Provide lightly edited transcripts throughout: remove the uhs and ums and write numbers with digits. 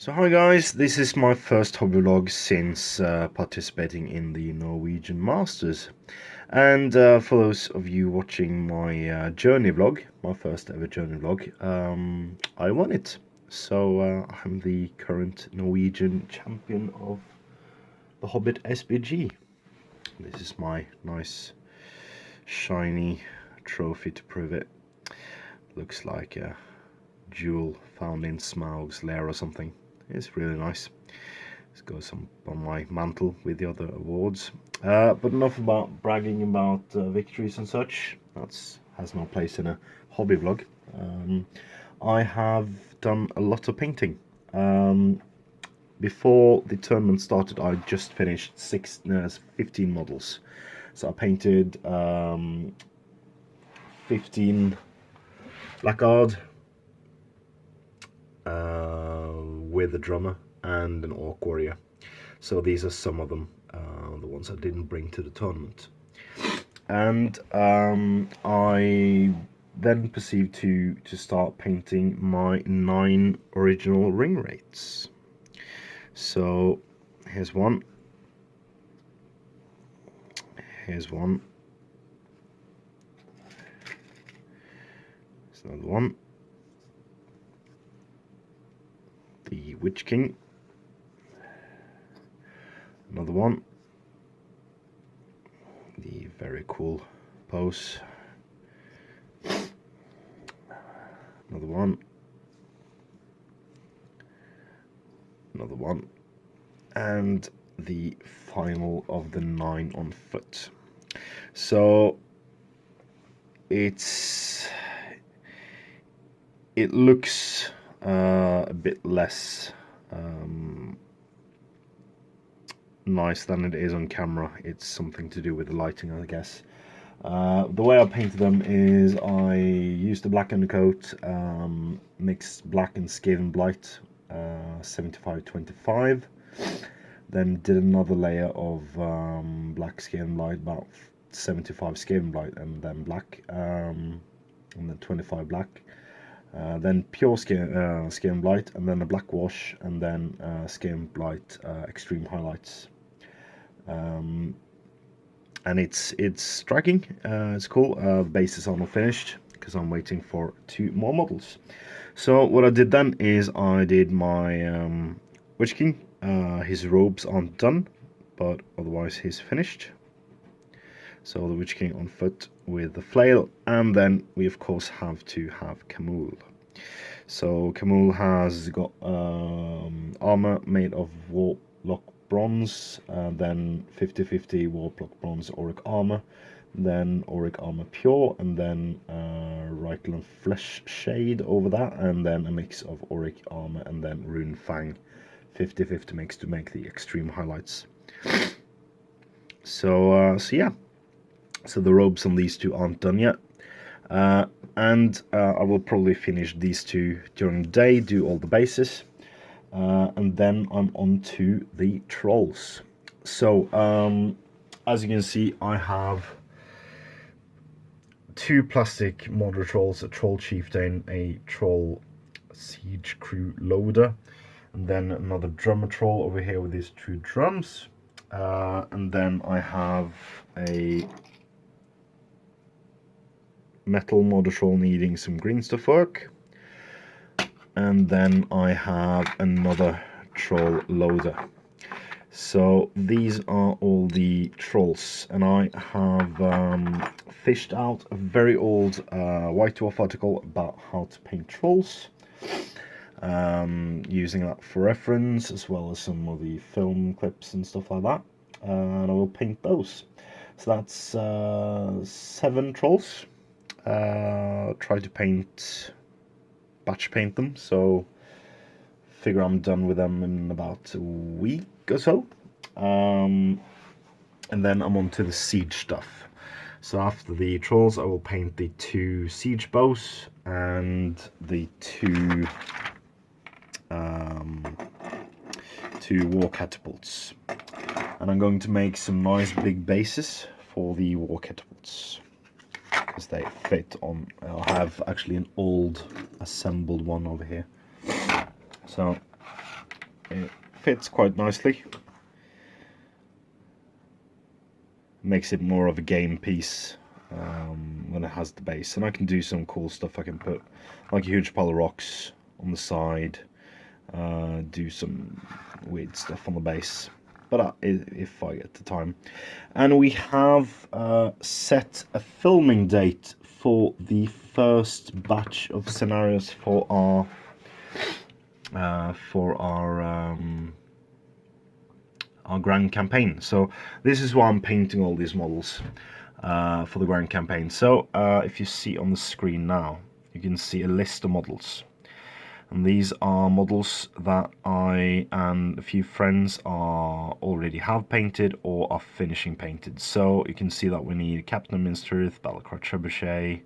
So hi guys, this is my first hobby vlog since participating in the Norwegian Masters. And for those of you watching my journey vlog, my first ever journey vlog, I won it. So I'm the current Norwegian champion of the Hobbit SBG. This is my nice shiny trophy to prove it. Looks like a jewel found in Smaug's lair or something. It's really nice. It's got some on my mantle with the other awards. But enough about bragging about victories and such. That has no place in a hobby vlog. I have done a lot of painting. Before the tournament started, I just finished 15 models. So I painted 15 Blackguard with a drummer and an orc warrior. So these are some of them, the ones I didn't bring to the tournament. And I then proceeded to start painting my 9 original Ringwraiths. So here's one. Here's one. Here's another one. The Witch King. Another one. The very cool pose. Another one. Another one. And the final of the 9 on foot. So it looks a bit less nice than it is on camera. It's something to do with the lighting, I guess. The way I painted them is I used the black undercoat, mixed black and Skaven Blight, 75-25. Then did another layer of black Skaven Blight, about 75 Skaven Blight, and then black, and then 25 black. Then pure Skaven Blight, and then a black wash, and then Skaven Blight extreme highlights. And it's striking. It's cool. The bases are not finished because I'm waiting for 2 more models. So what I did then is I did my Witch King. His robes aren't done, but otherwise he's finished. So the Witch King on foot with the flail, and then we of course have to have Camul. So Camul has got armor made of Warlock bronze, then 50-50 Warlock bronze auric armor, then auric armor pure, and then Reikland flesh shade over that, and then a mix of auric armor and then rune fang 50-50 mix to make the extreme highlights. So yeah, so the robes on these 2 aren't done yet. And I will probably finish these 2 during the day, do all the bases, and then I'm on to the trolls. So as you can see, I have 2 plastic model trolls, a troll chieftain, a troll siege crew loader, and then another drummer troll over here with these 2 drums, and then I have a metal model troll needing some green stuff work, and then I have another troll loader. So these are all the trolls, and I have fished out a very old White Dwarf article about how to paint trolls, using that for reference, as well as some of the film clips and stuff like that, and I will paint those. So that's 7 trolls. Try to batch paint them, so figure I'm done with them in about a week or so. And then I'm on to the siege stuff. So after the trolls, I will paint the 2 siege bows and the 2 war catapults. And I'm going to make some nice big bases for the war catapults, because they fit on. I have actually an old assembled one over here. So it fits quite nicely. Makes it more of a game piece when it has the base, and I can do some cool stuff. I can put like a huge pile of rocks on the side, do some weird stuff on the base, but if I get the time. And we have set a filming date for the first batch of scenarios for our grand campaign. So this is why I'm painting all these models for the grand campaign. So if you see on the screen now, you can see a list of models, and these are models that I and a few friends already have painted or are finishing painted. So you can see that we need Captain of Minsterith, Battlecry Trebuchet,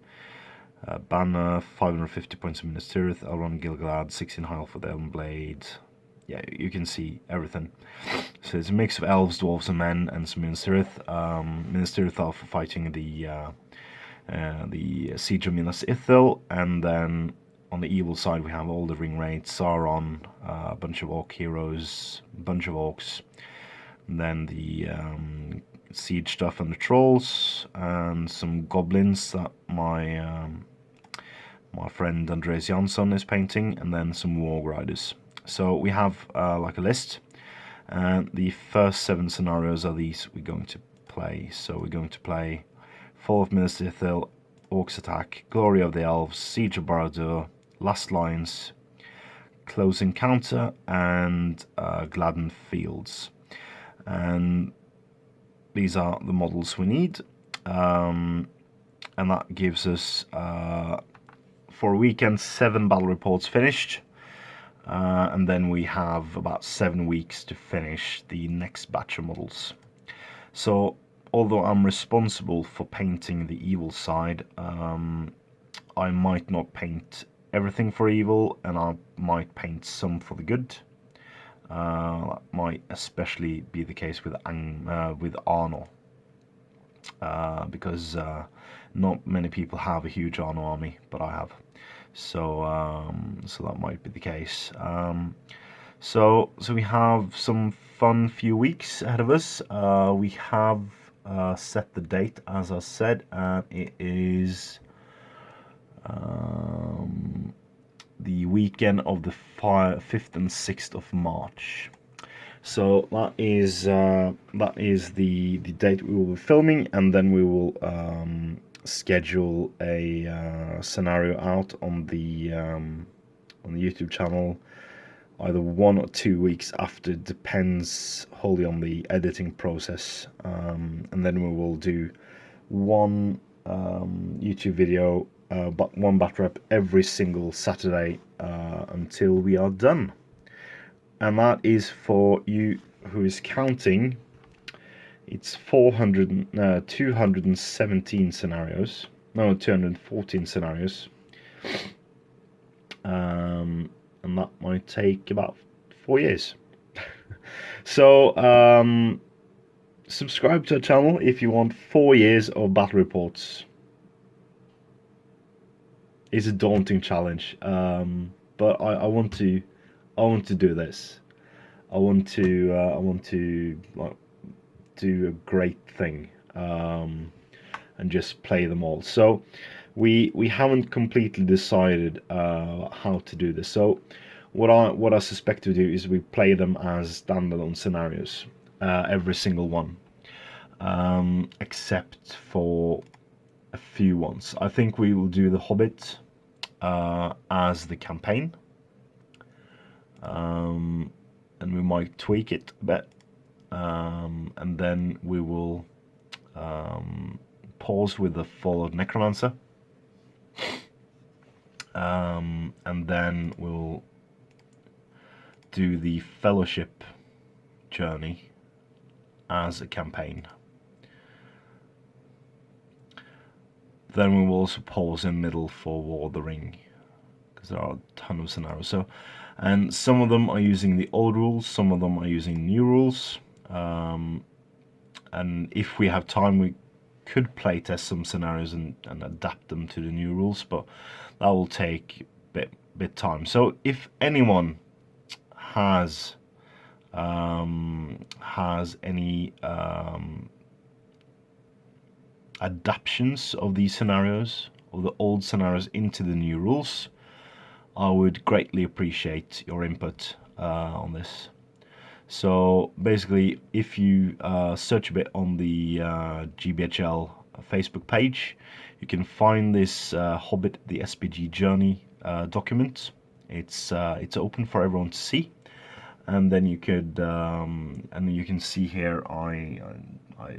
Banner, 550 points of Minsterith, Elrond Gilgalad, 16 Heil for the Elven Blade. Yeah, you can see everything. So it's a mix of elves, dwarves, and men, and some Minas Tirith. Minas Tirith are for fighting the siege of Minas Ithil, and then on the evil side we have all the Ringwraiths, Sauron, a bunch of orc heroes, a bunch of orcs, and then the siege stuff and the trolls, and some goblins that my friend Andreas is painting, and then some warg riders. So we have like a list, and the first 7 scenarios are these we're going to play. So we're going to play Fall of Minas Ithil, Orcs Attack, Glory of the Elves, Siege of Barad-dûr, Last Lines, Close Encounter, and Gladden Fields. And these are the models we need, and that gives us for a weekend 7 battle reports finished. And then we have about 7 weeks to finish the next batch of models. So although I'm responsible for painting the evil side, I might not paint everything for evil, and I might paint some for the good. That might especially be the case with Arnor, because not many people have a huge Arnor army, but I have. So so that might be the case. So we have some fun few weeks ahead of us. We have set the date, as I said, and it is the weekend of the 5th and 6th of March. So that is the date we will be filming, and then we will schedule a scenario out on the YouTube channel either 1 or 2 weeks after. It depends wholly on the editing process, and then we will do one YouTube video, but one bat rep every single Saturday until we are done. And that is, for you who is counting, it's 217 scenarios. No, 214 scenarios. And that might take about 4 years. So subscribe to our channel if you want 4 years of battle reports. It's a daunting challenge, but I want to do this. I want to like do a great thing, and just play them all. So we haven't completely decided how to do this. So what I suspect to do is we play them as standalone scenarios, every single one, except for a few ones. I think we will do the Hobbit as the campaign, and we might tweak it a bit, and then we will pause with the Fall of Necromancer, and then we'll do the Fellowship journey as a campaign. Then we will also pause in middle for War of the Ring, because there are a ton of scenarios. So, and some of them are using the old rules, some of them are using new rules, and if we have time we could playtest some scenarios and adapt them to the new rules, but that will take a bit time. So if anyone has has any adaptations of these scenarios, or the old scenarios, into the new rules, I would greatly appreciate your input on this. So basically, if you search a bit on the GBHL Facebook page, you can find this Hobbit the SPG Journey document. It's open for everyone to see, and then you could and you can see here I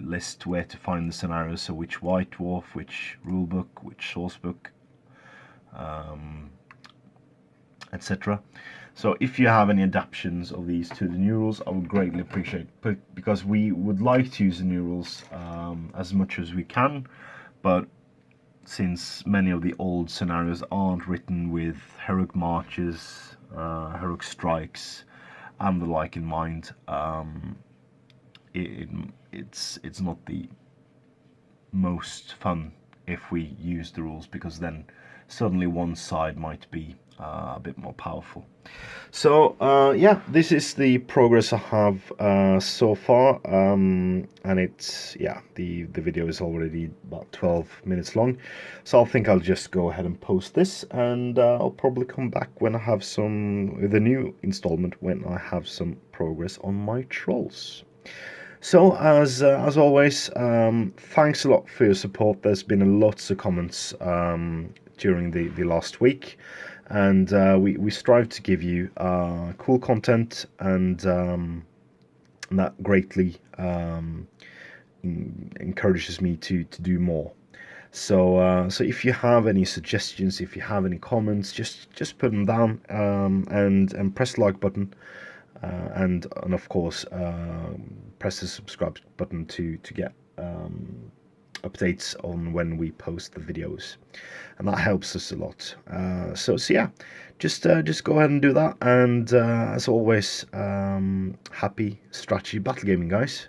list where to find the scenarios, so which White Dwarf, which rulebook, which sourcebook, etc. So if you have any adaptations of these to the new rules, I would greatly appreciate it, because we would like to use the new rules as much as we can, but since many of the old scenarios aren't written with heroic marches, heroic strikes, and the like in mind, it's not the most fun if we use the rules, because then suddenly one side might be a bit more powerful. So yeah, this is the progress I have so far, and it's, yeah, the video is already about 12 minutes long, so I think I'll just go ahead and post this, and I'll probably come back when I have some, with a new installment, when I have some progress on my trolls. So as always, thanks a lot for your support. There's been lots of comments during the last week, and we strive to give you cool content, and that greatly encourages me to do more. So so if you have any suggestions, if you have any comments, just put them down, and press the like button, and of course press the subscribe button to get updates on when we post the videos, and that helps us a lot. So yeah, just go ahead and do that, and as always, happy strategy battle gaming, guys.